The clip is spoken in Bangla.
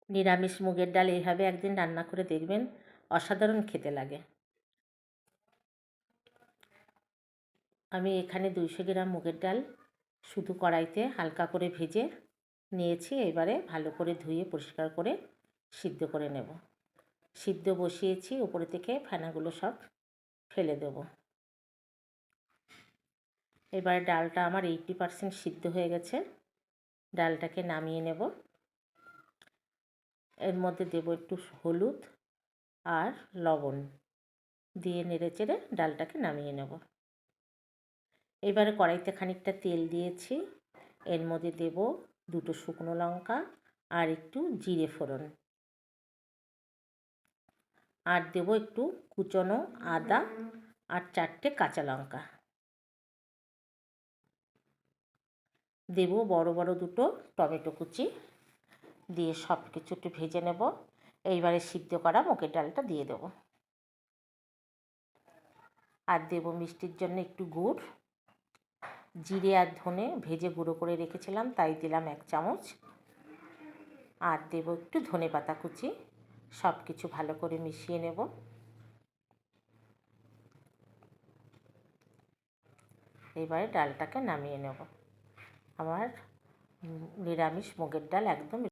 নিরামিষ মুগের ডাল এইভাবে একদিন রান্না করে দেখবেন, অসাধারণ খেতে লাগে। আমি এখানে 200 গ্রাম মুগের ডাল শুধু কড়াইতে হালকা করে ভেজে নিয়েছি। এবারে ভালো করে ধুয়ে পরিষ্কার করে সিদ্ধ করে নেব। সিদ্ধ বসিয়েছি, উপরে থেকে ফেনাগুলো সব ফেলে দেব। এবারে ডালটা আমার 80% সিদ্ধ হয়ে গেছে। ডালটাকে নামিয়ে নেব। এর মধ্যে দেব একটু হলুদ আর লবণ দিয়ে নেড়েচেড়ে ডালটাকে নামিয়ে নেব। এবারে কড়াইতে খানিকটা তেল দিয়েছি। এর মধ্যে দেব 2টো শুকনো লঙ্কা আর একটু জিরে ফোড়ন, আর দেব একটু কুচনো আদা আর 4টে কাঁচা লঙ্কা। দেব বড় বড় 2টো টমেটো কুচি দিয়ে সব কিছু একটু ভেজে নেব। এইবারে সিদ্ধ করা মুগের ডালটা দিয়ে দেব। আর দেব মিষ্টির জন্য একটু গুড়। জিরে আর ধনে ভেজে গুঁড়ো করে রেখেছিলাম, তাই দিলাম 1 চামচ। আর দেব একটু ধনেপাতা কুচি। সব কিছু ভালো করে মিশিয়ে নেব। এবারে ডালটাকে নামিয়ে নেব। আমার নিরামিষ মুগের ডাল একদম